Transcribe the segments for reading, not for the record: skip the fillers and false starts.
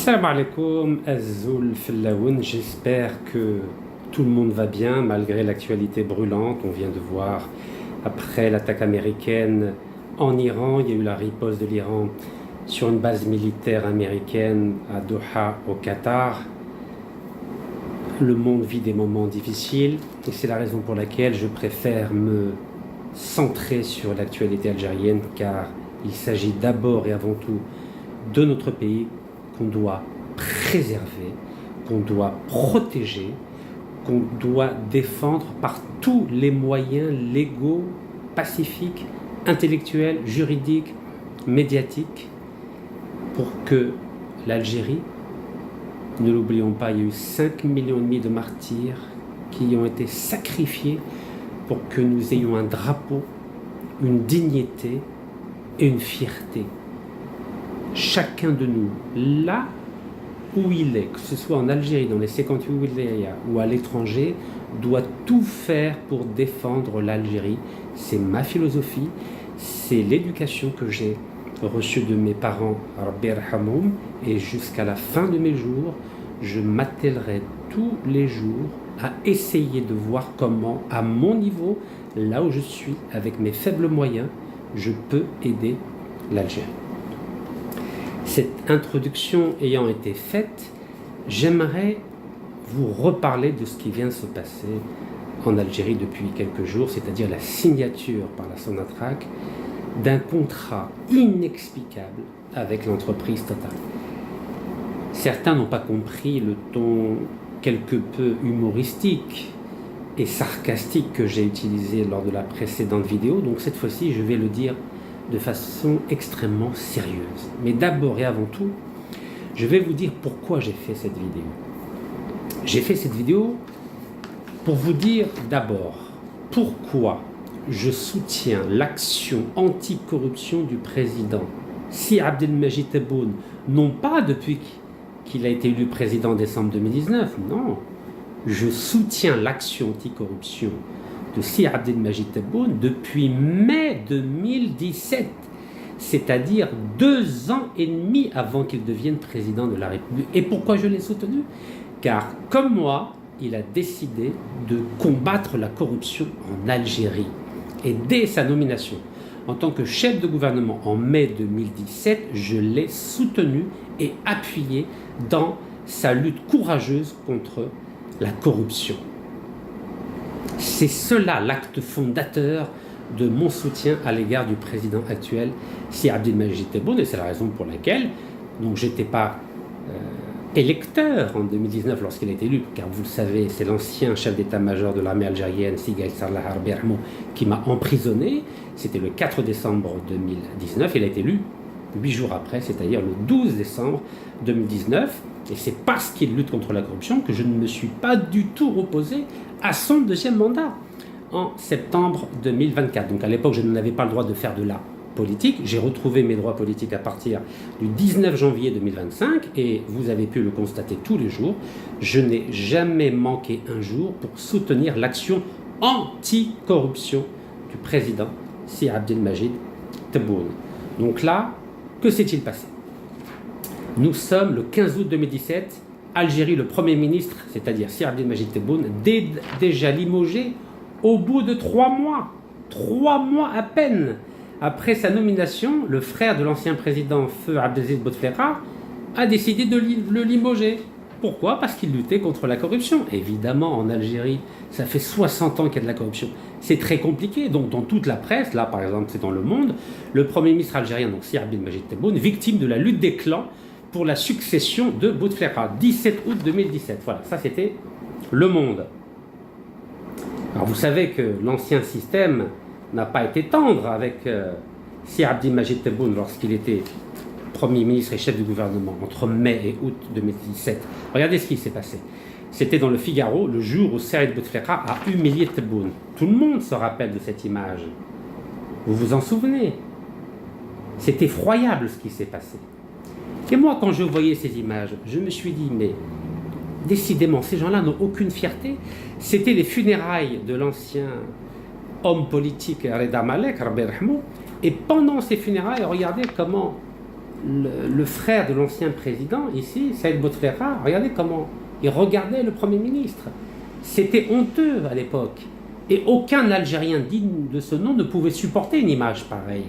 Salam alaikum, Azul Fellaoun. J'espère que tout le monde va bien malgré l'actualité brûlante. On vient de voir, après l'attaque américaine en Iran, il y a eu la riposte de l'Iran sur une base militaire américaine à Doha, au Qatar. Le monde vit des moments difficiles et c'est la raison pour laquelle je préfère me centrer sur l'actualité algérienne, car il s'agit d'abord et avant tout de notre pays qu'on doit préserver, qu'on doit protéger, qu'on doit défendre par tous les moyens légaux, pacifiques, intellectuels, juridiques, médiatiques, pour que l'Algérie, ne l'oublions pas, il y a eu 5,5 millions de martyrs qui ont été sacrifiés pour que nous ayons un drapeau, une dignité et une fierté. Chacun de nous, là où il est, que ce soit en Algérie, dans les 58 wilayas ou à l'étranger, doit tout faire pour défendre l'Algérie. C'est ma philosophie, c'est l'éducation que j'ai reçue de mes parents, Rabbi Yarhamoum, et jusqu'à la fin de mes jours, je m'attellerai tous les jours à essayer de voir comment, à mon niveau, là où je suis, avec mes faibles moyens, je peux aider l'Algérie. Cette introduction ayant été faite, j'aimerais vous reparler de ce qui vient de se passer en Algérie depuis quelques jours, c'est-à-dire la signature par la Sonatrach d'un contrat inexplicable avec l'entreprise Total. Certains n'ont pas compris le ton quelque peu humoristique et sarcastique que j'ai utilisé lors de la précédente vidéo, donc cette fois-ci je vais le dire de façon extrêmement sérieuse. Mais d'abord et avant tout, je vais vous dire pourquoi j'ai fait cette vidéo. J'ai fait cette vidéo pour vous dire d'abord pourquoi je soutiens l'action anticorruption du président Si Abdelmajid Tebboune, non pas depuis qu'il a été élu président en décembre 2019, non, je soutiens l'action anticorruption de Si Abdelmajid Tebboune depuis mai 2017, c'est-à-dire 2 ans et demi avant qu'il devienne président de la République. Et pourquoi je l'ai soutenu? Car, comme moi, il a décidé de combattre la corruption en Algérie. Et dès sa nomination en tant que chef de gouvernement en mai 2017, je l'ai soutenu et appuyé dans sa lutte courageuse contre la corruption. C'est cela l'acte fondateur de mon soutien à l'égard du président actuel, Si Abdelmajid Tebboune, et c'est la raison pour laquelle je n'étais pas électeur en 2019 lorsqu'il a été élu, car vous le savez, c'est l'ancien chef d'état-major de l'armée algérienne, Sigaï Sarlah Rabbi Yarhamoum, qui m'a emprisonné. C'était le 4 décembre 2019, il a été élu 8 jours après, c'est-à-dire le 12 décembre 2019. Et c'est parce qu'il lutte contre la corruption que je ne me suis pas du tout opposé à son deuxième mandat en septembre 2024. Donc à l'époque, je n'avais pas le droit de faire de la politique. J'ai retrouvé mes droits politiques à partir du 19 janvier 2025 et vous avez pu le constater tous les jours. Je n'ai jamais manqué un jour pour soutenir l'action anti-corruption du président Si Abdelmajid Tebboune. Donc là, que s'est-il passé ? Nous sommes le 15 août 2017, Algérie, le Premier ministre, c'est-à-dire Si Abdelmajid Tebboune, déjà limogé au bout de 3 mois. 3 mois à peine. Après sa nomination, le frère de l'ancien président, Feu Abdelaziz Bouteflika, a décidé de le limoger. Pourquoi? Parce qu'il luttait contre la corruption. Évidemment, en Algérie, ça fait 60 ans qu'il y a de la corruption. C'est très compliqué. Donc, dans toute la presse, là par exemple, c'est dans Le Monde, le Premier ministre algérien, donc Si Abdelmajid Tebboune, victime de la lutte des clans pour la succession de Bouteflika, 17 août 2017. Voilà, ça c'était Le Monde. Alors vous savez que l'ancien système n'a pas été tendre avec Si Abdelmajid Tebboune lorsqu'il était Premier ministre et chef du gouvernement entre mai et août 2017. Regardez ce qui s'est passé. C'était dans le Figaro, le jour où Saïd Bouteflika a humilié Tebboune. Tout le monde se rappelle de cette image. Vous vous en souvenez? C'est effroyable ce qui s'est passé. Et moi, quand je voyais ces images, je me suis dit, mais décidément, ces gens-là n'ont aucune fierté. C'était les funérailles de l'ancien homme politique Reda Malek, Rabbi Yarhamoum, et pendant ces funérailles, regardez comment le frère de l'ancien président, ici, Saïd Bouteflika, regardez comment il regardait le Premier ministre. C'était honteux à l'époque. Et aucun Algérien digne de ce nom ne pouvait supporter une image pareille.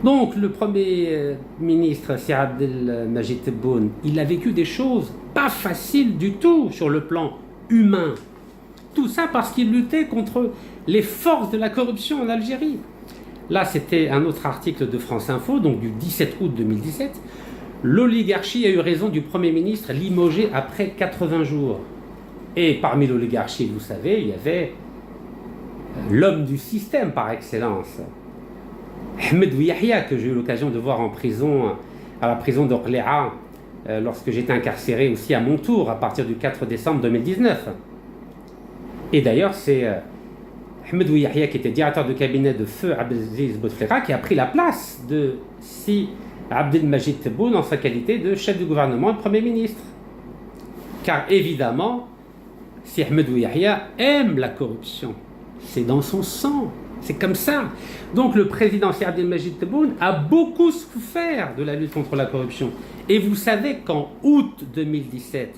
Donc le Premier ministre, Sir Abdelmajid Tebboune, il a vécu des choses pas faciles du tout sur le plan humain. Tout ça parce qu'il luttait contre les forces de la corruption en Algérie. Là, c'était un autre article de France Info, donc du 17 août 2017. L'oligarchie a eu raison du Premier ministre limogé après 80 jours. Et parmi l'oligarchie, vous savez, il y avait l'homme du système par excellence, Ahmed Yahya, que j'ai eu l'occasion de voir en prison, à la prison d'Orléans, lorsque j'étais incarcéré aussi à mon tour, à partir du 4 décembre 2019. Et d'ailleurs, c'est Ahmed Yahya, qui était directeur de cabinet de feu Abdelaziz Bouteflika, qui a pris la place de Si Abdelmajid Tebboune en sa qualité de chef du gouvernement et de Premier ministre. Car évidemment, si Ahmed Yahya aime la corruption, c'est dans son sang, c'est comme ça. Donc le président Si Abdelmajid Tebboune a beaucoup souffert de la lutte contre la corruption. Et vous savez qu'en août 2017,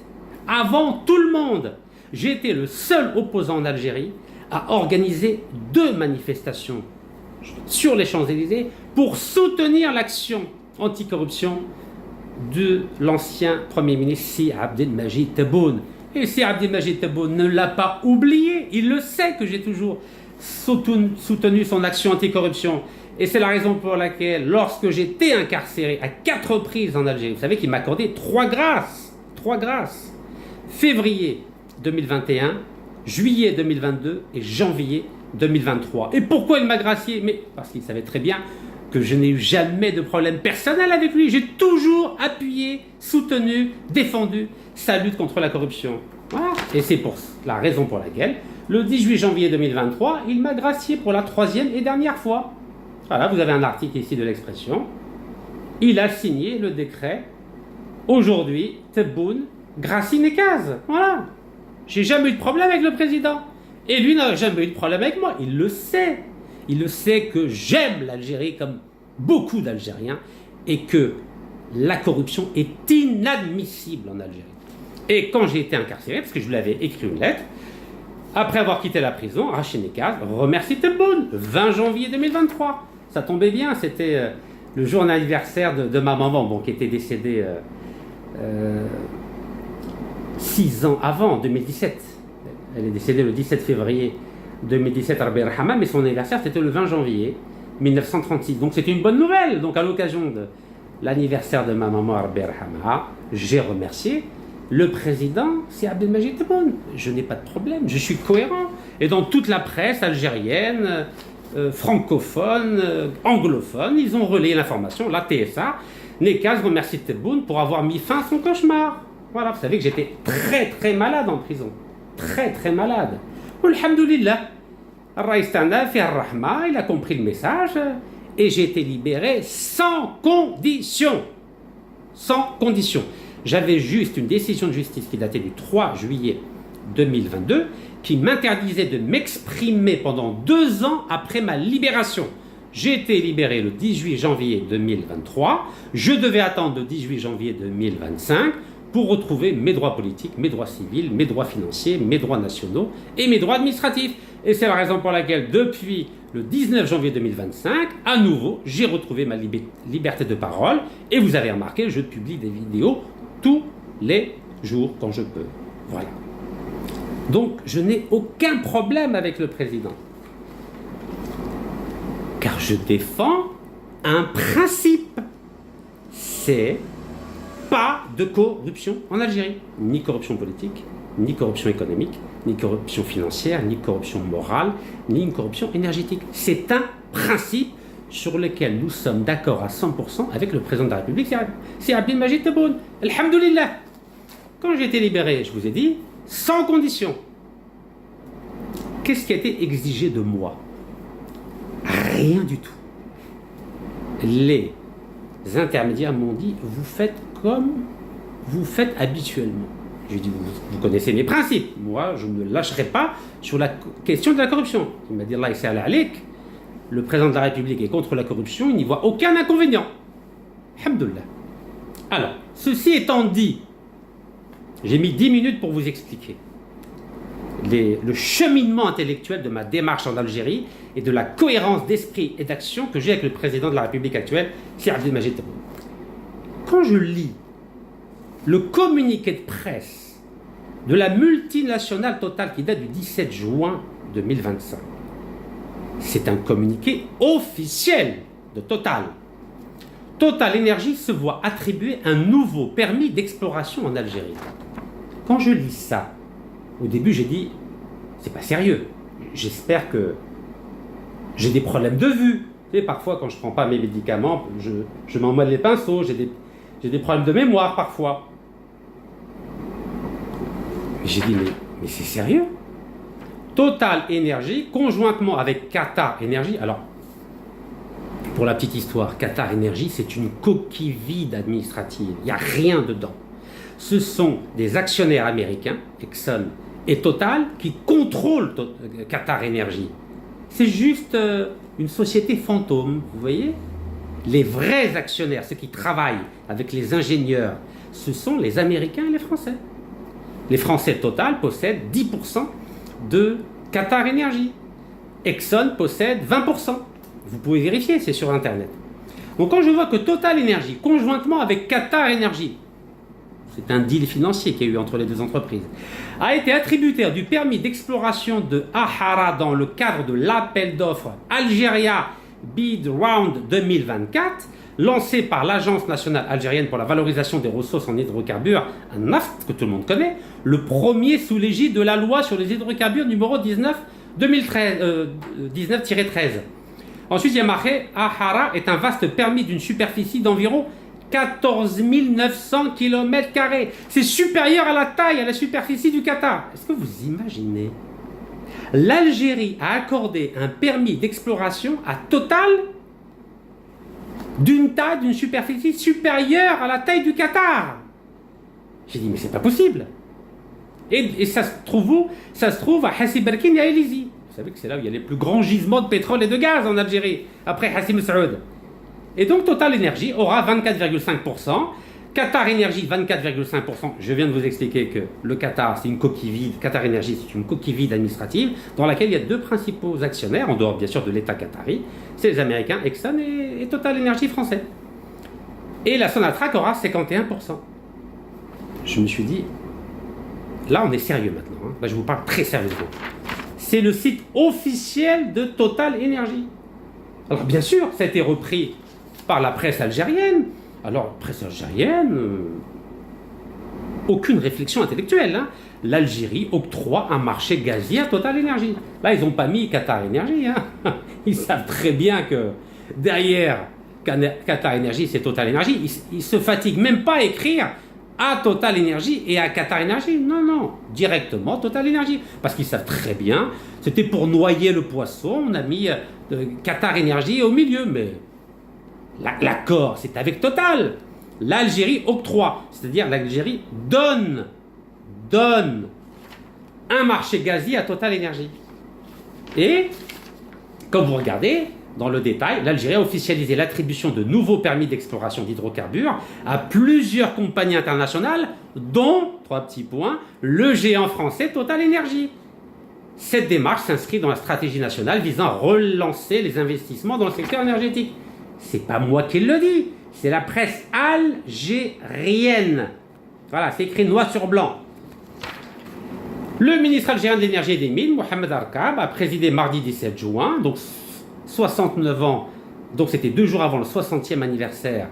avant tout le monde, j'étais le seul opposant en Algérie à organiser 2 manifestations sur les Champs-Élysées pour soutenir l'action anticorruption de l'ancien Premier ministre Si Abdelmajid Tebboune. Et Si Abdelmajid Tebboune ne l'a pas oublié, il le sait que j'ai toujours soutenu son action anticorruption. Et c'est la raison pour laquelle, lorsque j'étais incarcéré à 4 reprises en Algérie, vous savez qu'il m'a accordé 3 grâces. 3 grâces. Février 2021, juillet 2022 et janvier 2023. Et pourquoi il m'a gracié? Mais parce qu'il savait très bien que je n'ai eu jamais de problème personnel avec lui. J'ai toujours appuyé, soutenu, défendu sa lutte contre la corruption. Voilà. Et c'est pour la raison pour laquelle, le 18 janvier 2023, il m'a gracié pour la 3e et dernière fois. Voilà, vous avez un article ici de l'Expression. Il a signé le décret. Aujourd'hui, Tebboune gracie Nekaz. Voilà. J'ai jamais eu de problème avec le président. Et lui n'a jamais eu de problème avec moi. Il le sait. Il le sait que j'aime l'Algérie comme beaucoup d'Algériens et que la corruption est inadmissible en Algérie. Et quand j'ai été incarcéré, parce que je lui avais écrit une lettre, après avoir quitté la prison, Rachid Nekaz remercie Tebboune, 20 janvier 2023. Ça tombait bien, c'était le jour d'anniversaire de ma maman, bon, qui était décédée 6 ans avant, en 2017. Elle est décédée le 17 février 2017 à Rabbi Rahama, mais son anniversaire c'était le 20 janvier 1936. Donc c'était une bonne nouvelle. Donc à l'occasion de l'anniversaire de ma maman Rabbi Rahama, j'ai remercié le président, c'est Abdelmajid Tebboune. Je n'ai pas de problème, je suis cohérent. Et dans toute la presse algérienne, francophone, anglophone, ils ont relayé l'information, la TSA. Nekaz remercie Tebboune pour avoir mis fin à son cauchemar. Voilà, vous savez que j'étais très très malade en prison. Très très malade. Alhamdoulilah, il a compris le message et j'ai été libéré sans condition. Sans condition. J'avais juste une décision de justice qui datait du 3 juillet 2022 qui m'interdisait de m'exprimer pendant 2 ans après ma libération. J'ai été libéré le 18 janvier 2023. Je devais attendre le 18 janvier 2025 pour retrouver mes droits politiques, mes droits civils, mes droits financiers, mes droits nationaux et mes droits administratifs. Et c'est la raison pour laquelle, depuis le 19 janvier 2025, à nouveau, j'ai retrouvé ma liberté de parole. Et vous avez remarqué, je publie des vidéos tous les jours quand je peux. Voilà. Donc, je n'ai aucun problème avec le président. Car je défends un principe. C'est pas de corruption en Algérie. Ni corruption politique, ni corruption économique, ni corruption financière, ni corruption morale, ni une corruption énergétique. C'est un principe sur lequel nous sommes d'accord à 100% avec le président de la République, c'est Abdelmajid Tebboune. Alhamdoulilah. Quand j'ai été libéré, je vous ai dit, sans condition. Qu'est-ce qui a été exigé de moi? Rien du tout. Les intermédiaires m'ont dit, vous faites comme vous faites habituellement. Je lui ai dit, vous connaissez mes principes. Moi, je ne lâcherai pas sur la question de la corruption. Il m'a dit, Allah Issa al-Alik, le président de la République est contre la corruption, il n'y voit aucun inconvénient. Alhamdoulilah. Alors, ceci étant dit, j'ai mis 10 minutes pour vous expliquer le cheminement intellectuel de ma démarche en Algérie et de la cohérence d'esprit et d'action que j'ai avec le président de la République actuelle, Sir Abdelmajid Tebboune. Quand je lis le communiqué de presse de la multinationale Total qui date du 17 juin 2025, c'est un communiqué officiel de Total. Total Énergie se voit attribuer un nouveau permis d'exploration en Algérie. Quand je lis ça, au début j'ai dit, c'est pas sérieux. J'espère que j'ai des problèmes de vue. Vous savez, parfois quand je prends pas mes médicaments, je m'en mêle les pinceaux, j'ai des problèmes de mémoire parfois. J'ai dit, mais c'est sérieux? Total Énergie, conjointement avec Qatar Énergie. Alors, pour la petite histoire, Qatar Énergie, c'est une coquille vide administrative. Il n'y a rien dedans. Ce sont des actionnaires américains, Exxon et Total, qui contrôlent Qatar Énergie. C'est juste une société fantôme, vous voyez? Les vrais actionnaires, ceux qui travaillent avec les ingénieurs, ce sont les Américains et les Français. Les Français Total possèdent 10% de Qatar Énergie. Exxon possède 20%. Vous pouvez vérifier, c'est sur Internet. Donc quand je vois que Total Énergie, conjointement avec Qatar Énergie, c'est un deal financier qu'il y a eu entre les deux entreprises, a été attributaire du permis d'exploration de Ahara dans le cadre de l'appel d'offres Algeria Bid Round 2024, lancé par l'Agence nationale algérienne pour la valorisation des ressources en hydrocarbures, un NAFT que tout le monde connaît, le premier sous l'égide de la loi sur les hydrocarbures numéro 19-13. Ensuite, il y a marqué Ahara est un vaste permis d'une superficie d'environ 14 900 km². C'est supérieur à la taille, à la superficie du Qatar. Est-ce que vous imaginez? L'Algérie a accordé un permis d'exploration à Total d'une taille, d'une superficie supérieure à la taille du Qatar. J'ai dit, mais c'est pas possible. Et ça se trouve où? Ça se trouve à Hassi Berkine et à Elizi. Vous savez que c'est là où il y a les plus grands gisements de pétrole et de gaz en Algérie, après Hassim Saoud. Et donc Total Énergie aura 24,5%, Qatar Énergie 24,5%. Je viens de vous expliquer que le Qatar, c'est une coquille vide, Qatar Énergie, c'est une coquille vide administrative dans laquelle il y a deux principaux actionnaires, en dehors bien sûr de l'État qatari, c'est les Américains, Exxon et Total Énergie français. Et la Sonatrach aura 51%. Je me suis dit, là on est sérieux maintenant, hein. Là je vous parle très sérieusement. C'est le site officiel de Total Énergie. Alors bien sûr, ça a été repris par la presse algérienne. Alors, presse algérienne, aucune réflexion intellectuelle. Hein. L'Algérie octroie un marché gazier à Total Énergie. Là, ils n'ont pas mis Qatar Énergie. Hein. Ils savent très bien que derrière Qatar Énergie, c'est Total Énergie. Ils ne se fatiguent même pas à écrire à Total Énergie et à Qatar Énergie. Non, non, directement Total Énergie. Parce qu'ils savent très bien, c'était pour noyer le poisson, on a mis Qatar Énergie au milieu. Mais l'accord, c'est avec Total. L'Algérie octroie, c'est-à-dire l'Algérie donne un marché gazier à Total Énergie. Et, quand vous regardez, dans le détail, l'Algérie a officialisé l'attribution de nouveaux permis d'exploration d'hydrocarbures à plusieurs compagnies internationales, dont, 3 petits points, le géant français Total Énergie. Cette démarche s'inscrit dans la stratégie nationale visant à relancer les investissements dans le secteur énergétique. C'est pas moi qui le dis, c'est la presse algérienne. Voilà, c'est écrit noir sur blanc. Le ministre algérien de l'énergie et des mines, Mohamed Arkab, a présidé mardi 17 juin, donc 69 ans, donc c'était 2 jours avant le 60e anniversaire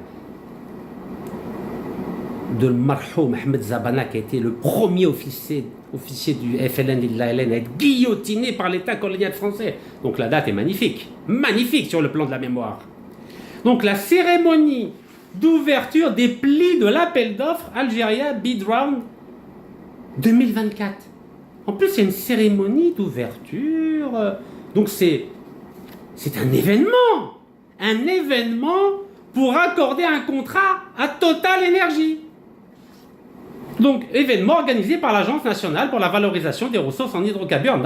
de Marhoum Ahmed Zabana, qui a été le premier officier du FLN et de l'ALN à être guillotiné par l'État colonial français. Donc la date est magnifique sur le plan de la mémoire. Donc la cérémonie d'ouverture des plis de l'appel d'offres Algeria Bid Round 2024. En plus, il y a une cérémonie d'ouverture. Donc c'est un événement pour accorder un contrat à Total Énergie. Donc, événement organisé par l'Agence nationale pour la valorisation des ressources en hydrocarbures,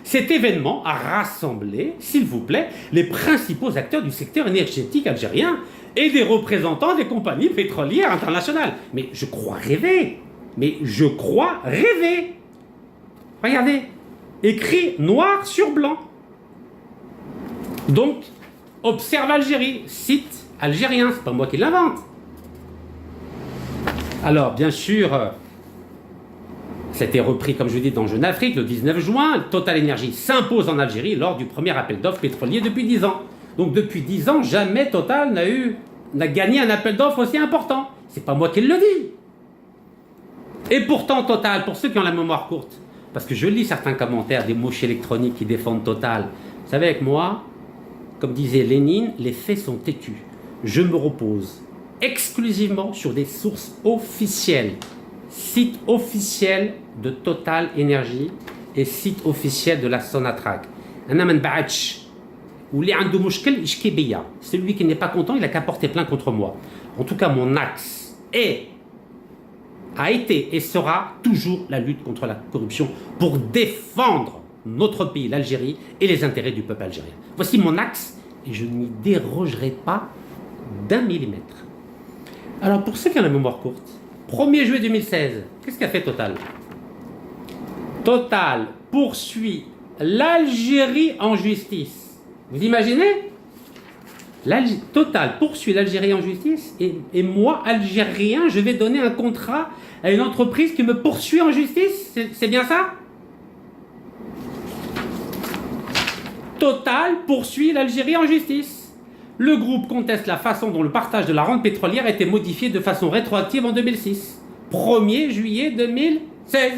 Cet événement a rassemblé, s'il vous plaît, les principaux acteurs du secteur énergétique algérien et des représentants des compagnies pétrolières internationales. Mais je crois rêver. Mais je crois rêver. Regardez, écrit noir sur blanc. Donc, Observe Algérie, site algérien, c'est pas moi qui l'invente. Alors, bien sûr, c'était repris, comme je vous dis, dans Jeune Afrique le 19 juin. Total Energy s'impose en Algérie lors du premier appel d'offres pétrolier depuis 10 ans. Donc, depuis 10 ans, jamais Total n'a gagné un appel d'offres aussi important. C'est pas moi qui le dis. Et pourtant, Total, pour ceux qui ont la mémoire courte, parce que je lis certains commentaires des mouches électroniques qui défendent Total, vous savez, avec moi, comme disait Lénine, les faits sont têtus. Je me repose exclusivement sur des sources officielles, site officiel de Total Energy et site officiel de la Sonatrach. Celui qui n'est pas content, il n'a qu'à porter plainte contre moi. En tout cas, mon axe a été et sera toujours la lutte contre la corruption pour défendre notre pays, l'Algérie, et les intérêts du peuple algérien. Voici mon axe, et je n'y dérogerai pas d'1 millimètre. Alors, pour ceux qui ont la mémoire courte, 1er juillet 2016, qu'est-ce qu'a fait Total? Total poursuit l'Algérie en justice. Vous imaginez? Total poursuit l'Algérie en justice, et moi, Algérien, je vais donner un contrat à une entreprise qui me poursuit en justice? C'est bien ça? Total poursuit l'Algérie en justice. Le groupe conteste la façon dont le partage de la rente pétrolière a été modifié de façon rétroactive en 2006. 1er juillet 2016.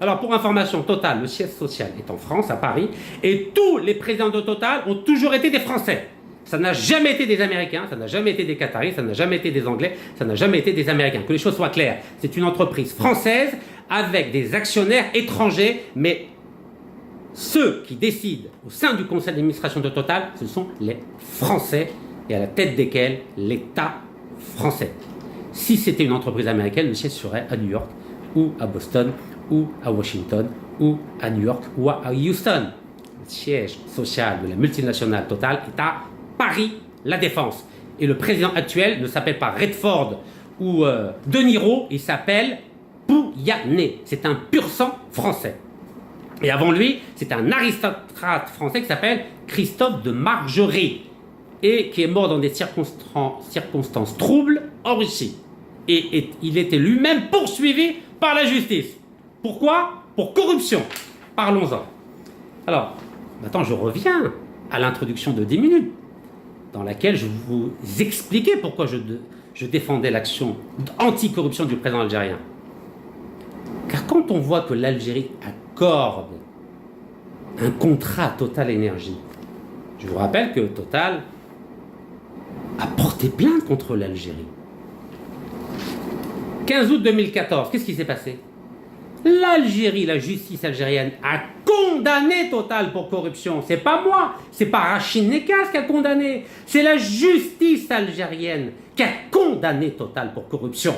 Alors pour information, Total, le siège social est en France, à Paris, et tous les présidents de Total ont toujours été des Français. Ça n'a jamais été des Américains, ça n'a jamais été des Qataris, ça n'a jamais été des Anglais, ça n'a jamais été des Américains. Que les choses soient claires, c'est une entreprise française avec des actionnaires étrangers, mais ceux qui décident au sein du conseil d'administration de Total, ce sont les Français, et à la tête desquels l'État français. Si c'était une entreprise américaine, le siège serait à New York, ou à Boston, ou à Washington, ou à New York, ou à Houston. Le siège social de la multinationale Total est à Paris, La Défense. Et le président actuel ne s'appelle pas Redford ou De Niro, il s'appelle Pouyanné. C'est un pur sang français. Et avant lui, c'est un aristocrate français qui s'appelle Christophe de Margerie et qui est mort dans des circonstances troubles en Russie. Et il était lui-même poursuivi par la justice. Pourquoi? Pour corruption. Parlons-en. Alors, maintenant je reviens à l'introduction de 10 minutes, dans laquelle je vous expliquais pourquoi je défendais l'action anti-corruption du président algérien. Car quand on voit que l'Algérie accorde un contrat à Total Energy, je vous rappelle que Total a porté plainte contre l'Algérie. 15 août 2014, qu'est-ce qui s'est passé? L'Algérie, la justice algérienne, a condamné Total pour corruption. C'est pas moi, c'est pas Rachid Nekas qui a condamné, c'est la justice algérienne qui a condamné Total pour corruption.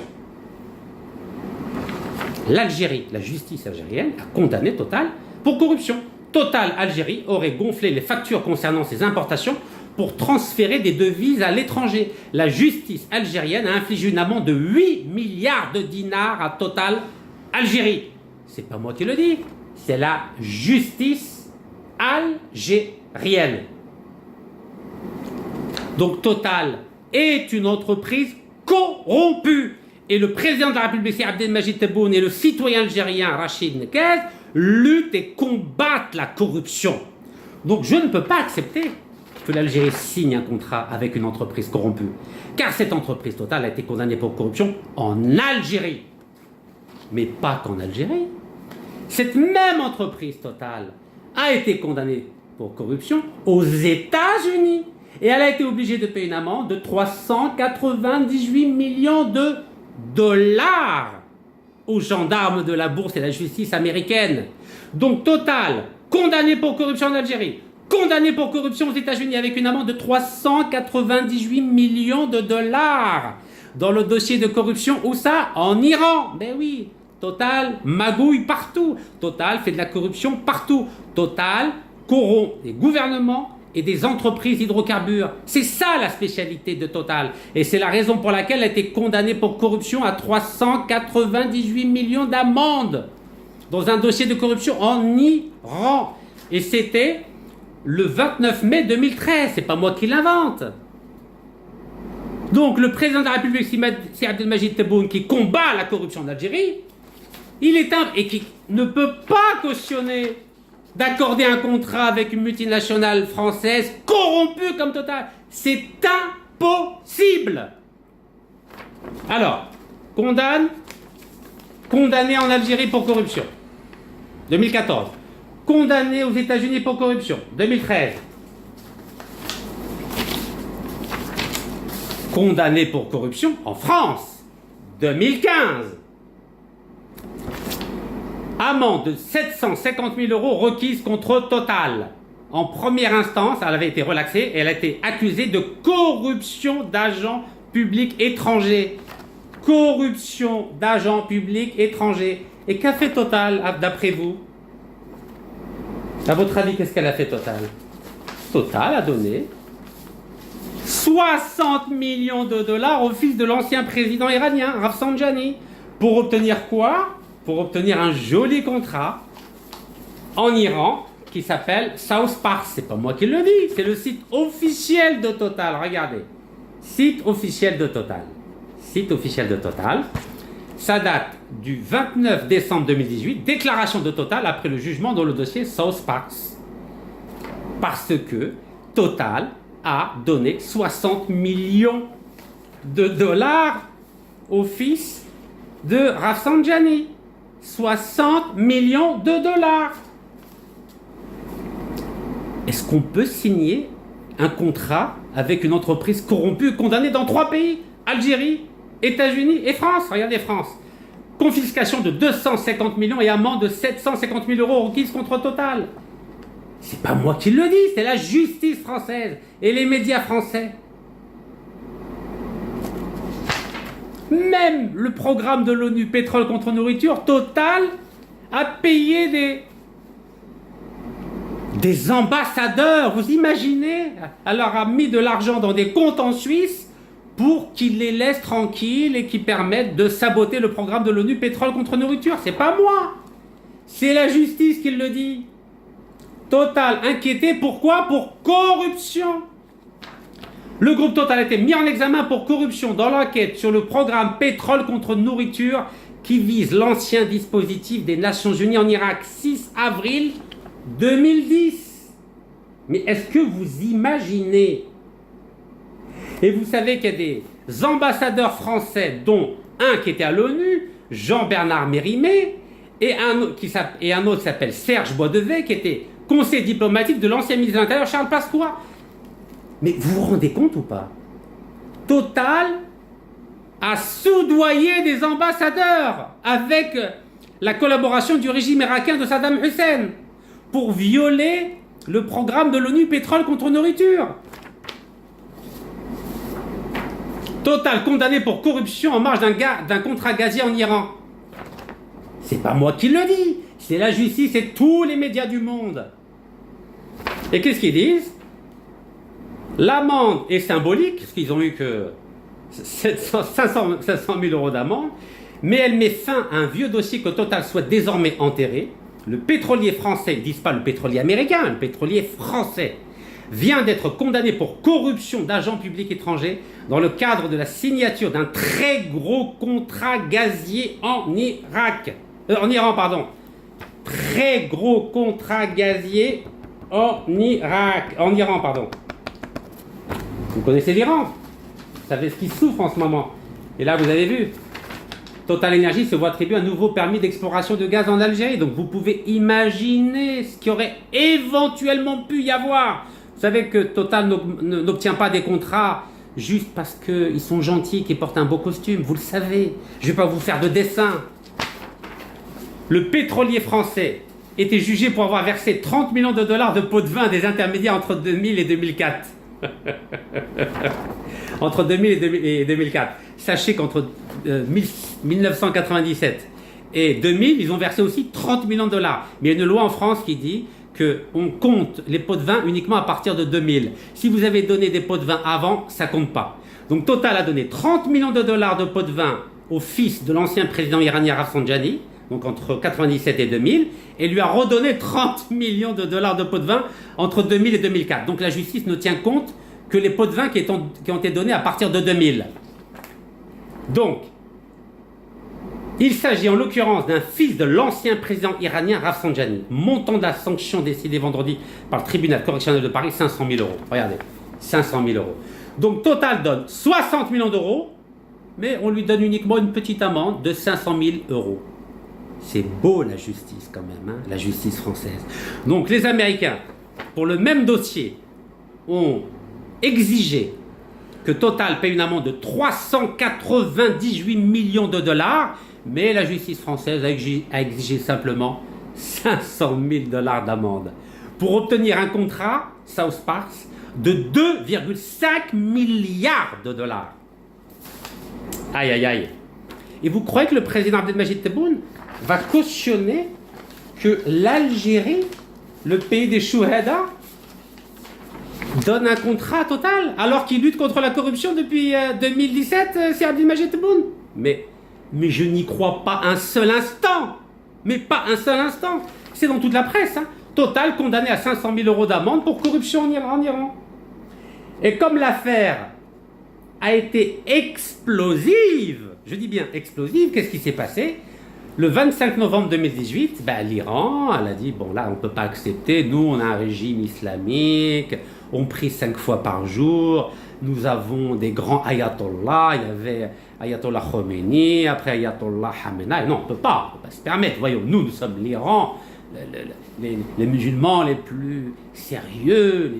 L'Algérie, la justice algérienne, a condamné Total pour corruption. Total Algérie aurait gonflé les factures concernant ses importations pour transférer des devises à l'étranger. La justice algérienne a infligé une amende de 8 milliards de dinars à Total Algérie. C'est pas moi qui le dis, c'est la justice algérienne. Donc Total est une entreprise corrompue. Et le président de la République, Abdelmajid Tebboune, et le citoyen algérien Rachid Nekas luttent et combattent la corruption. Donc je ne peux pas accepter que l'Algérie signe un contrat avec une entreprise corrompue. Car cette entreprise Total a été condamnée pour corruption en Algérie. Mais pas qu'en Algérie. Cette même entreprise Total a été condamnée pour corruption aux États-Unis. Et elle a été obligée de payer une amende de 398 millions de dollars aux gendarmes de la bourse et la justice américaine. Donc Total, condamné pour corruption en Algérie, condamné pour corruption aux États-Unis avec une amende de 398 millions de dollars. Dans le dossier de corruption, où ça? En Iran. Ben oui, Total magouille partout. Total fait de la corruption partout. Total corrompt des gouvernements et des entreprises hydrocarbures. C'est ça la spécialité de Total. Et c'est la raison pour laquelle elle a été condamnée pour corruption à 398 millions d'amende dans un dossier de corruption en Iran. Et c'était le 29 mai 2013. C'est pas moi qui l'invente. Donc le président de la République, c'est Abdelmadjid Tebboune, qui combat la corruption en Algérie. Il est et qui ne peut pas cautionner d'accorder un contrat avec une multinationale française corrompue comme Total. C'est impossible. Alors, condamné en Algérie pour corruption, 2014. Condamné aux États-Unis pour corruption, 2013. Condamné pour corruption en France, 2015. Amende de 750 000 € requise contre Total. En première instance, elle avait été relaxée et elle a été accusée de corruption d'agents publics étrangers. Corruption d'agents publics étrangers. Et qu'a fait Total, d'après vous? À votre avis, qu'est-ce qu'elle a fait Total? Total a donné 60 millions de dollars au fils de l'ancien président iranien, Rafsanjani. Pour obtenir quoi? Pour obtenir un joli contrat en Iran qui s'appelle South Pars. C'est pas moi qui le dis, c'est le site officiel de Total. Regardez, site officiel de Total. Site officiel de Total. Ça date du 29 décembre 2018, déclaration de Total après le jugement dans le dossier South Pars. Parce que Total a donné 60 millions de dollars au fils de Rafsanjani. 60 millions de dollars. Est-ce qu'on peut signer un contrat avec une entreprise corrompue condamnée dans 3 pays? Algérie, États-Unis et France. Regardez France. Confiscation de 250 millions et amende de 750 000 € requise contre Total. C'est pas moi qui le dis, c'est la justice française et les médias français. Même le programme de l'ONU Pétrole contre nourriture, Total a payé des ambassadeurs. Vous imaginez? Elle leur a mis de l'argent dans des comptes en Suisse pour qu'ils les laissent tranquilles et qui permettent de saboter le programme de l'ONU Pétrole contre nourriture. C'est pas moi, c'est la justice qui le dit. Total inquiété, pourquoi? Pour corruption. Le groupe Total a été mis en examen pour corruption dans l'enquête sur le programme Pétrole contre nourriture qui vise l'ancien dispositif des Nations Unies en Irak, 6 avril 2010. Mais est-ce que vous imaginez? Et vous savez qu'il y a des ambassadeurs français, dont un qui était à l'ONU, Jean-Bernard Mérimée, et un autre qui s'appelle Serge Boisdevet, qui était conseiller diplomatique de l'ancien ministre de l'Intérieur, Charles Pasqua. Mais vous vous rendez compte ou pas? Total a soudoyé des ambassadeurs avec la collaboration du régime irakien de Saddam Hussein pour violer le programme de l'ONU Pétrole contre nourriture. Total condamné pour corruption en marge d'un contrat gazier en Iran. C'est pas moi qui le dis, c'est la justice et tous les médias du monde. Et qu'est-ce qu'ils disent? L'amende est symbolique, parce qu'ils ont eu que 500 000 € d'amende, mais elle met fin à un vieux dossier que Total souhaite désormais enterrer. Le pétrolier français, ils ne disent pas le pétrolier américain, le pétrolier français, vient d'être condamné pour corruption d'agents publics étrangers dans le cadre de la signature d'un très gros contrat gazier en Iran, pardon. Très gros contrat gazier en Iran, pardon. Vous connaissez l'Iran, vous savez ce qu'il souffre en ce moment. Et là, vous avez vu, Total Energy se voit attribuer un nouveau permis d'exploration de gaz en Algérie. Donc vous pouvez imaginer ce qui aurait éventuellement pu y avoir. Vous savez que Total n'obtient pas des contrats juste parce qu'ils sont gentils, qu'ils portent un beau costume. Vous le savez, je ne vais pas vous faire de dessin. Le pétrolier français était jugé pour avoir versé 30 millions de dollars de pots de vin à des intermédiaires entre 2000 et 2004. Entre 2000 et 2004. Sachez qu'entre 1997 Et 2000, ils ont versé aussi 30 millions de dollars. Mais il y a une loi en France qui dit qu'on compte les pots de vin uniquement à partir de 2000. Si vous avez donné des pots de vin avant, ça ne compte pas. Donc Total a donné 30 millions de dollars de pots de vin au fils de l'ancien président iranien Rafsanjani, donc entre 97 et 2000, et lui a redonné 30 millions de dollars de pots de vin entre 2000 et 2004. Donc la justice ne tient compte que les pots de vin qui ont été donnés à partir de 2000. Donc, il s'agit en l'occurrence d'un fils de l'ancien président iranien Rafsanjani. Montant de la sanction décidée vendredi par le tribunal correctionnel de Paris, 500 000 euros. Regardez, 500 000 euros. Donc Total donne 60 millions d'euros, mais on lui donne uniquement une petite amende de 500 000 euros. C'est beau la justice quand même, hein, la justice française. Donc les Américains, pour le même dossier, ont exigé que Total paye une amende de 398 millions de dollars, mais la justice française a exigé simplement 500 000 dollars d'amende pour obtenir un contrat, South Parks, de 2,5 milliards de dollars. Aïe, aïe, aïe. Et vous croyez que le président Abdelmajid Tebboune va cautionner que l'Algérie, le pays des chouhada, donne un contrat Total alors qu'il lutte contre la corruption depuis 2017, c'est Abdelmajid Tebboune? Mais je n'y crois pas un seul instant. Mais pas un seul instant. C'est dans toute la presse. Hein. Total condamné à 500 000 euros d'amende pour corruption en Iran. Et comme l'affaire a été explosive, je dis bien explosive, qu'est-ce qui s'est passé? Le 25 novembre 2018, l'Iran, elle a dit, bon là on ne peut pas accepter, nous on a un régime islamique, on prie 5 fois par jour, nous avons des grands ayatollahs, il y avait Ayatollah Khomeini, après Ayatollah Khamenei, non on ne peut pas se permettre, voyons, nous sommes l'Iran, les musulmans les plus sérieux,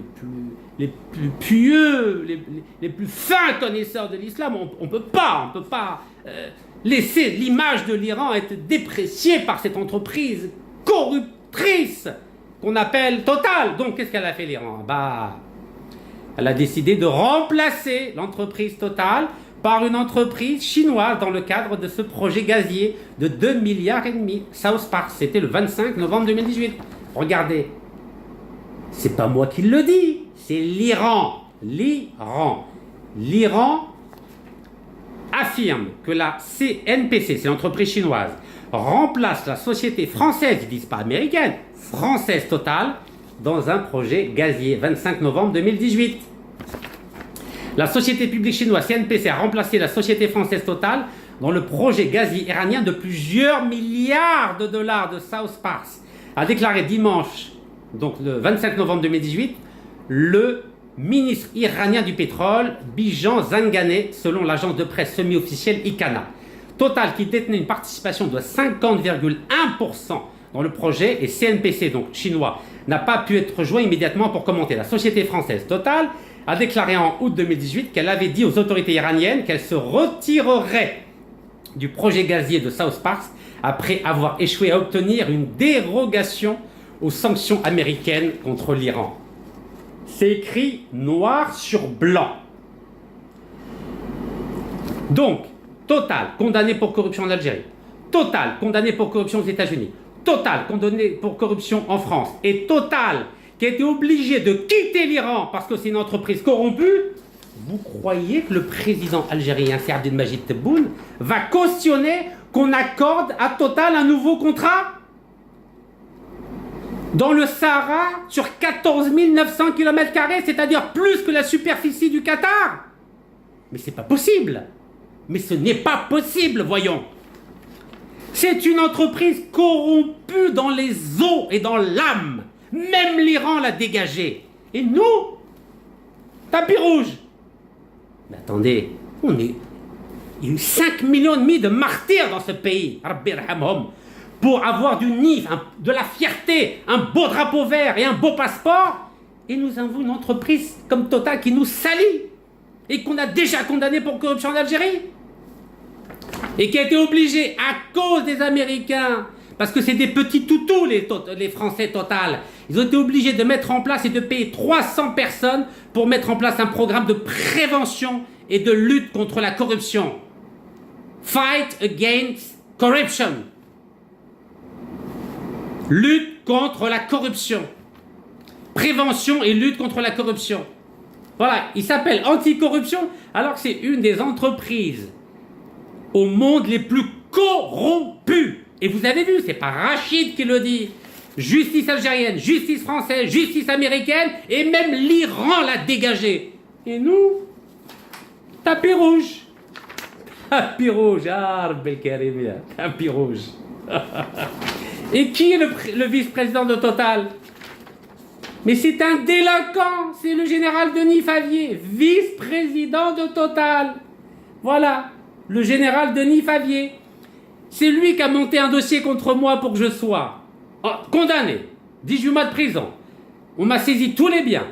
les plus pieux, les plus fins connaisseurs de l'islam, on ne peut pas laisser l'image de l'Iran être dépréciée par cette entreprise corruptrice qu'on appelle Total. Donc qu'est-ce qu'elle a fait l'Iran? Elle a décidé de remplacer l'entreprise Total par une entreprise chinoise dans le cadre de ce projet gazier de 2,5 milliards. South Parks, c'était le 25 novembre 2018. Regardez, c'est pas moi qui le dis, c'est l'Iran. L'Iran affirme que la CNPC, c'est l'entreprise chinoise, remplace la société française, ils ne disent pas américaine, française Total, dans un projet gazier, 25 novembre 2018. La société publique chinoise CNPC a remplacé la société française Total dans le projet gazier iranien de plusieurs milliards de dollars de South Parks, a déclaré dimanche, donc le 25 novembre 2018, le ministre iranien du pétrole, Bijan Zanganeh, selon l'agence de presse semi-officielle Ikana. Total, qui détenait une participation de 50,1% dans le projet, et CNPC, donc chinois, n'a pas pu être joint immédiatement pour commenter. La société française Total a déclaré en août 2018 qu'elle avait dit aux autorités iraniennes qu'elle se retirerait du projet gazier de South Parks après avoir échoué à obtenir une dérogation aux sanctions américaines contre l'Iran. C'est écrit noir sur blanc. Donc, Total, condamné pour corruption en Algérie. Total, condamné pour corruption aux États-Unis. Total, condamné pour corruption en France. Et Total, qui a été obligé de quitter l'Iran parce que c'est une entreprise corrompue. Vous croyez que le président algérien, c'est Abdelmajid Tebboune, va cautionner qu'on accorde à Total un nouveau contrat dans le Sahara sur 14 900 km², c'est-à-dire plus que la superficie du Qatar? Mais c'est pas possible. Mais ce n'est pas possible, voyons. C'est une entreprise corrompue dans les os et dans l'âme. Même l'Iran l'a dégagée. Et nous, tapis rouge. Mais attendez, il y a eu 5,5 millions de martyrs dans ce pays, Rabbi Rahamhom, pour avoir du nif, de la fierté, un beau drapeau vert et un beau passeport. Et nous avons une entreprise comme Total qui nous salit et qu'on a déjà condamné pour corruption en Algérie. Et qui a été obligé, à cause des Américains, parce que c'est des petits toutous les Français Total, ils ont été obligés de mettre en place et de payer 300 personnes pour mettre en place un programme de prévention et de lutte contre la corruption. Fight against corruption. Lutte contre la corruption. Prévention et lutte contre la corruption. Voilà, il s'appelle anticorruption, alors que c'est une des entreprises au monde les plus corrompues. Et vous avez vu, c'est pas Rachid qui le dit. Justice algérienne, justice française, justice américaine, et même l'Iran l'a dégagé. Et nous, tapis rouge. Tapis rouge, ah, Belkarimia, tapis rouge. Et qui est le vice-président de Total? Mais c'est un délinquant, c'est le général Denis Favier, vice-président de Total. Voilà, le général Denis Favier. C'est lui qui a monté un dossier contre moi pour que je sois condamné, 18 mois de prison. On m'a saisi tous les biens,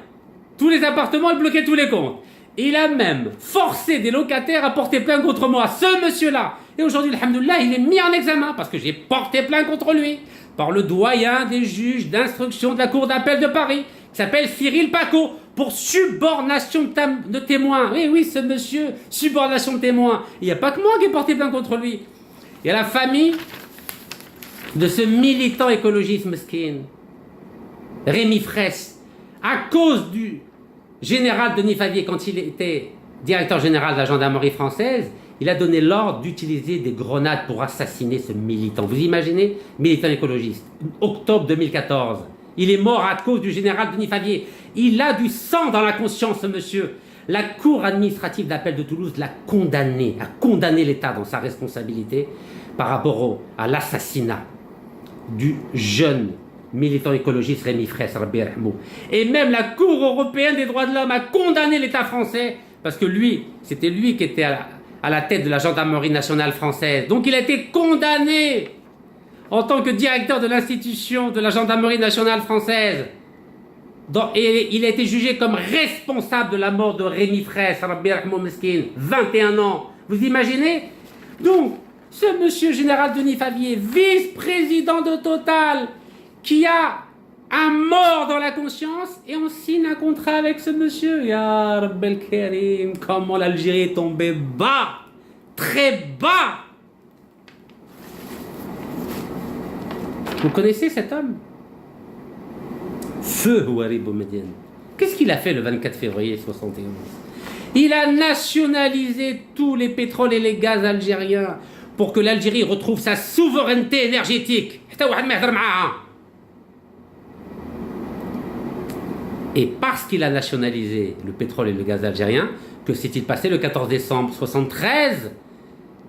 tous les appartements et bloqué tous les comptes. Et il a même forcé des locataires à porter plainte contre moi, ce monsieur-là. Et aujourd'hui, alhamdoulilah, il est mis en examen parce que j'ai porté plainte contre lui par le doyen des juges d'instruction de la Cour d'appel de Paris, qui s'appelle Cyril Paco, pour subornation de témoins. Oui, oui, ce monsieur, subornation de témoins. Il n'y a pas que moi qui ai porté plainte contre lui. Il y a la famille de ce militant écologiste mesquin, Rémi Fraisse, à cause du général Denis Favier, quand il était directeur général de la gendarmerie française, il a donné l'ordre d'utiliser des grenades pour assassiner ce militant. Vous imaginez? Militant écologiste. Octobre 2014. Il est mort à cause du général Denis Favier. Il a du sang dans la conscience, ce monsieur. La Cour administrative d'appel de Toulouse l'a condamné, a condamné l'État dans sa responsabilité par rapport à l'assassinat du jeune militant écologiste Rémi Fraisse, Rabbi Rahmou. Et même la Cour européenne des droits de l'homme a condamné l'État français, parce que lui, c'était lui qui était à la tête de la gendarmerie nationale française. Donc il a été condamné en tant que directeur de l'institution de la gendarmerie nationale française. Et il a été jugé comme responsable de la mort de Rémi Fraisse, Rabbi Rahmou Meskin, 21 ans. Vous imaginez? Donc, ce monsieur général Denis Favier, vice-président de Total, qui a un mort dans la conscience, et on signe un contrat avec ce monsieur. Ya Rabbel Karim, comment l'Algérie est tombée bas, très bas. Vous connaissez cet homme? Feu Houari Boumediene. Qu'est-ce qu'il a fait le 24 février 71? Il a nationalisé tous les pétroles et les gaz algériens pour que l'Algérie retrouve sa souveraineté énergétique. Et parce qu'il a nationalisé le pétrole et le gaz algérien, que s'est-il passé le 14 décembre 73,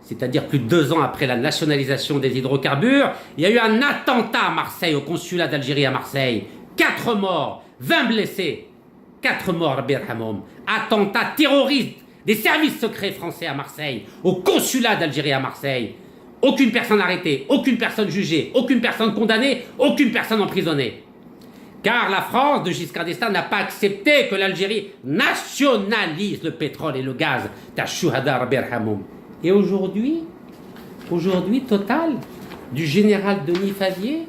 c'est-à-dire plus de 2 ans après la nationalisation des hydrocarbures, il y a eu un attentat à Marseille, au consulat d'Algérie à Marseille. 4 morts, 20 blessés. 4 morts, Rabbi Yarhamoum. Attentat terroriste des services secrets français à Marseille, au consulat d'Algérie à Marseille. Aucune personne arrêtée, aucune personne jugée, aucune personne condamnée, aucune personne emprisonnée. Car la France de Giscard d'Estaing n'a pas accepté que l'Algérie nationalise le pétrole et le gaz. Tashuhada Rabbi Yarhamoum. Et aujourd'hui, Total, du général Denis Favier,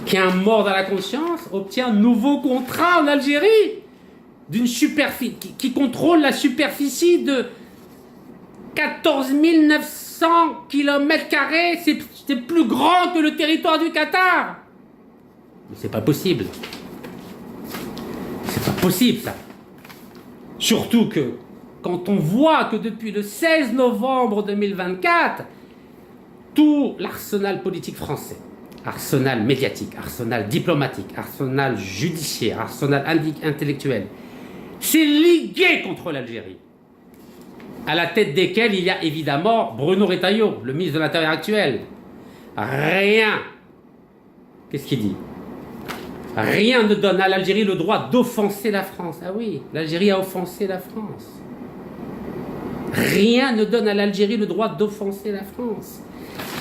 qui a un mort dans la conscience, obtient un nouveau contrat en Algérie, qui contrôle la superficie de 14 900 km². C'est plus grand que le territoire du Qatar. Mais c'est pas possible. C'est pas possible, ça. Surtout que, quand on voit que depuis le 16 novembre 2024, tout l'arsenal politique français, arsenal médiatique, arsenal diplomatique, arsenal judiciaire, arsenal intellectuel, s'est ligué contre l'Algérie. À la tête desquels il y a évidemment Bruno Retailleau, le ministre de l'Intérieur actuel. Rien. Qu'est-ce qu'il dit? Rien ne donne à l'Algérie le droit d'offenser la France. Ah oui, l'Algérie a offensé la France. Rien ne donne à l'Algérie le droit d'offenser la France.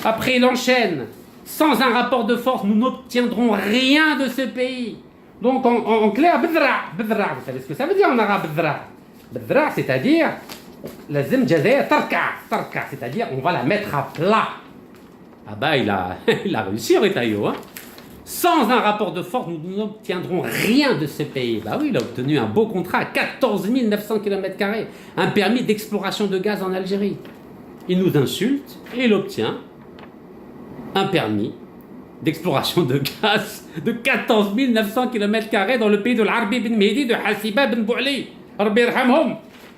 Après, il enchaîne. Sans un rapport de force, nous n'obtiendrons rien de ce pays. Donc, en clair, Bedra, vous savez ce que ça veut dire en arabe, Bedra? Bedra, c'est-à-dire, la Zemjazaya Tarka, c'est-à-dire, on va la mettre à plat. Ah bah, il a réussi, Retailleau, hein. Sans un rapport de force, nous n'obtiendrons rien de ce pays. Bah oui, il a obtenu un beau contrat, 14 900 km², un permis d'exploration de gaz en Algérie. Il nous insulte et il obtient un permis d'exploration de gaz de 14 900 km² dans le pays de l'Arbi Ben Mehdi, de Hassiba Ben Bouali.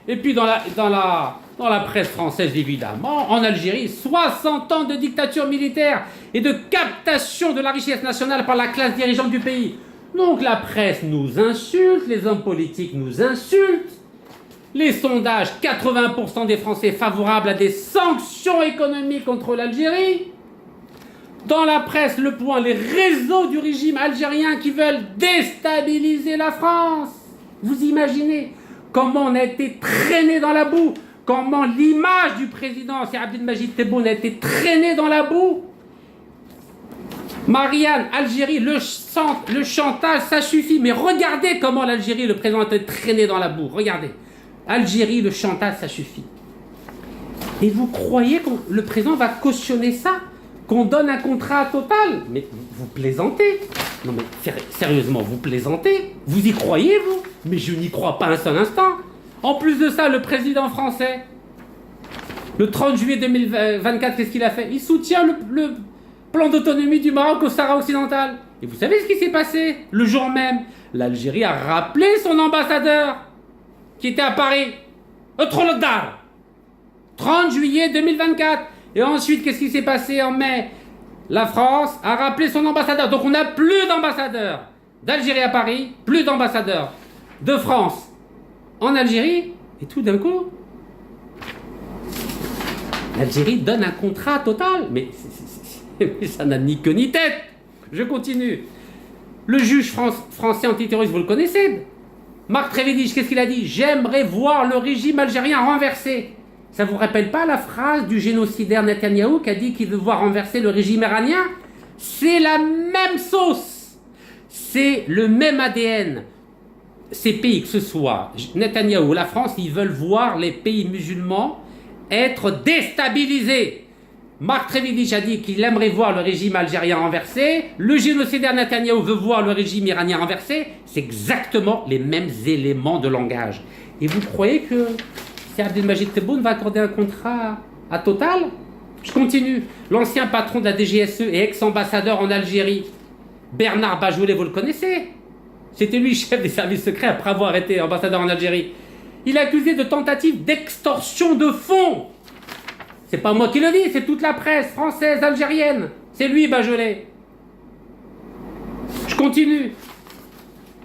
Et puis dans la presse française, évidemment, en Algérie, 60 ans de dictature militaire et de captation de la richesse nationale par la classe dirigeante du pays. Donc la presse nous insulte, les hommes politiques nous insultent. Les sondages, 80% des Français favorables à des sanctions économiques contre l'Algérie. Dans la presse, Le Point, les réseaux du régime algérien qui veulent déstabiliser la France. Vous imaginez comment on a été traîné dans la boue, comment l'image du président, c'est Abdelmajid Tebboune, a été traînée dans la boue. Marianne, Algérie, le chantage, ça suffit. Mais regardez comment l'Algérie, le président, a été traîné dans la boue. Regardez. Algérie, le chantage, ça suffit. Et vous croyez que le président va cautionner ça? Qu'on donne un contrat à Total? Mais vous plaisantez. Non mais sérieusement, vous plaisantez? Vous y croyez, vous? Mais je n'y crois pas un seul instant. En plus de ça, le président français, le 30 juillet 2024, qu'est-ce qu'il a fait? Il soutient le plan d'autonomie du Maroc au Sahara occidental. Et vous savez ce qui s'est passé? Le jour même, l'Algérie a rappelé son ambassadeur qui était à Paris, Trollodar, 30 juillet 2024. Et ensuite, qu'est-ce qui s'est passé en mai? La France a rappelé son ambassadeur. Donc on n'a plus d'ambassadeur d'Algérie à Paris, plus d'ambassadeur de France en Algérie. Et tout d'un coup, l'Algérie donne un contrat total. Mais ça n'a ni queue ni tête. Je continue. Le juge français antiterroriste, vous le connaissez, Marc Trévidic, qu'est-ce qu'il a dit? J'aimerais voir le régime algérien renversé. Ça vous rappelle pas la phrase du génocidaire Netanyahou qui a dit qu'il veut voir renverser le régime iranien? C'est la même sauce. C'est le même ADN. Ces pays, que ce soit Netanyahou ou la France, ils veulent voir les pays musulmans être déstabilisés. Marc Trévidic a dit qu'il aimerait voir le régime algérien renversé. Le génocidaire Netanyahou veut voir le régime iranien renversé. C'est exactement les mêmes éléments de langage. Et vous croyez que si Abdelmajid Tebboune va accorder un contrat à Total? Je continue. L'ancien patron de la DGSE et ex-ambassadeur en Algérie, Bernard Bajoulet, vous le connaissez? C'était lui chef des services secrets après avoir été ambassadeur en Algérie. Il est accusé de tentative d'extorsion de fonds. C'est pas moi qui le dis, c'est toute la presse française, algérienne. C'est lui, Bajoulet. Je continue.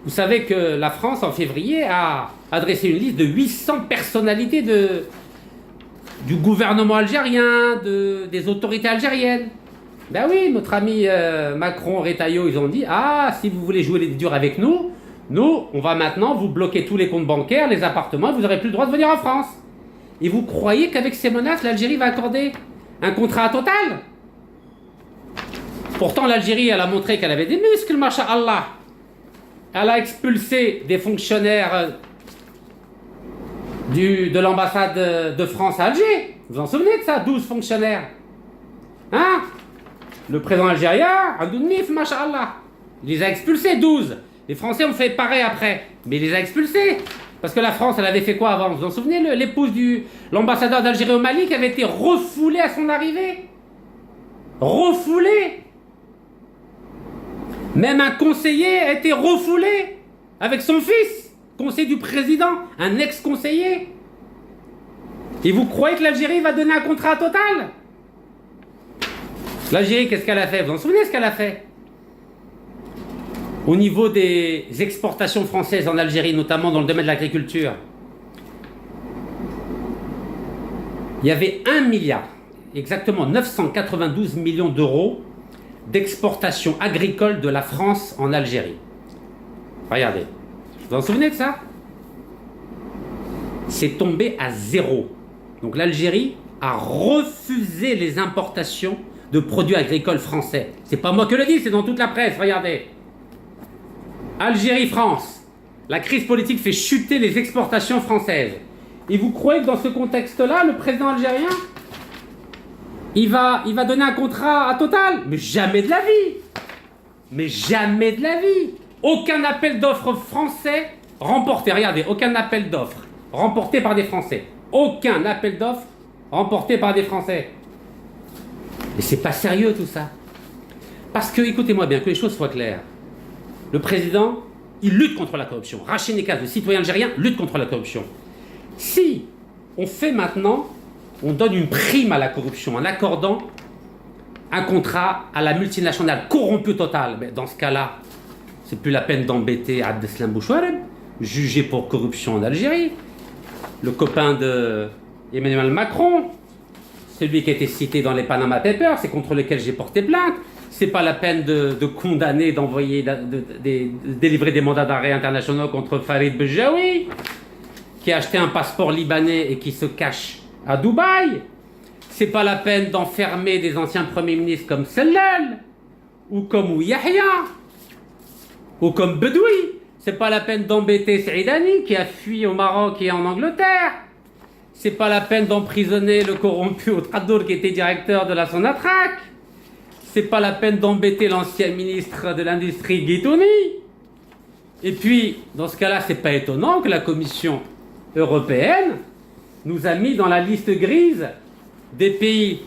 Vous savez que la France, en février, a adressé une liste de 800 personnalités du gouvernement algérien, des autorités algériennes. Ben oui, notre ami Macron, Retailleau, ils ont dit « Ah, si vous voulez jouer les durs avec nous, on va maintenant vous bloquer tous les comptes bancaires, les appartements, vous n'aurez plus le droit de venir en France. » Et vous croyez qu'avec ces menaces, l'Algérie va accorder un contrat à Total? Pourtant, l'Algérie, elle a montré qu'elle avait des muscles, masha'Allah. Elle a expulsé des fonctionnaires de l'ambassade de France à Alger. Vous vous en souvenez de ça? 12 fonctionnaires. Hein? Le président algérien, Abdounif, masha'Allah. Il les a expulsés, 12. Les Français ont fait pareil après. Mais il les a expulsés. Parce que la France, elle avait fait quoi avant? Vous vous en souvenez? L'épouse l'ambassadeur d'Algérie au Mali qui avait été refoulée à son arrivée. Refoulée. Même un conseiller a été refoulé avec son fils, conseiller du président, un ex-conseiller. Et vous croyez que l'Algérie va donner un contrat à Total? L'Algérie, qu'est-ce qu'elle a fait? Vous vous en souvenez ce qu'elle a fait? Au niveau des exportations françaises en Algérie, notamment dans le domaine de l'agriculture, il y avait 1 milliard, exactement 992 millions d'euros d'exportation agricole de la France en Algérie. Regardez, vous vous en souvenez de ça? C'est tombé à zéro. Donc l'Algérie a refusé les importations de produits agricoles français. C'est pas moi qui le dis, c'est dans toute la presse, regardez. Algérie-France. La crise politique fait chuter les exportations françaises. Et vous croyez que dans ce contexte-là, le président algérien, il va donner un contrat à Total? Mais jamais de la vie. Mais jamais de la vie. Aucun appel d'offres français remporté. Regardez, aucun appel d'offres remporté par des Français. Aucun appel d'offres remporté par des Français. Mais c'est pas sérieux tout ça. Parce que, écoutez-moi bien, que les choses soient claires. Le président, il lutte contre la corruption. Rachid Nekaz, le citoyen algérien, lutte contre la corruption. Si on fait maintenant, on donne une prime à la corruption en accordant un contrat à la multinationale corrompue totale, mais dans ce cas-là, c'est plus la peine d'embêter Abdeslam Bouchouareb, jugé pour corruption en Algérie, le copain de Emmanuel Macron, celui qui a été cité dans les Panama Papers, c'est contre lequel j'ai porté plainte. C'est pas la peine de condamner, d'envoyer, de délivrer des mandats d'arrêt internationaux contre Farid Bejaoui, qui a acheté un passeport libanais et qui se cache à Dubaï. C'est pas la peine d'enfermer des anciens premiers ministres comme Sellal, ou comme Yahya, ou comme Bedoui. C'est pas la peine d'embêter Saïdani, qui a fui au Maroc et en Angleterre. C'est pas la peine d'emprisonner le corrompu au Tradour qui était directeur de la Sonatrach. C'est pas la peine d'embêter l'ancien ministre de l'Industrie Guitouni. Et puis, dans ce cas-là, c'est pas étonnant que la Commission européenne nous a mis dans la liste grise des pays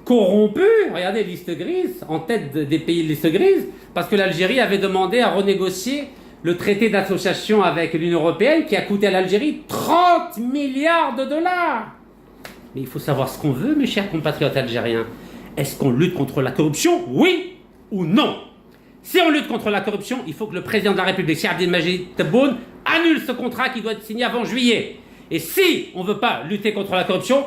corrompus. Regardez, liste grise, en tête des pays de liste grise, parce que l'Algérie avait demandé à renégocier le traité d'association avec l'Union européenne qui a coûté à l'Algérie 30 milliards de dollars. Mais il faut savoir ce qu'on veut, mes chers compatriotes algériens. Est-ce qu'on lutte contre la corruption, oui ou non? Si on lutte contre la corruption, il faut que le président de la République, Cheikh Abdelmajid Tebboune, annule ce contrat qui doit être signé avant juillet. Et si on ne veut pas lutter contre la corruption,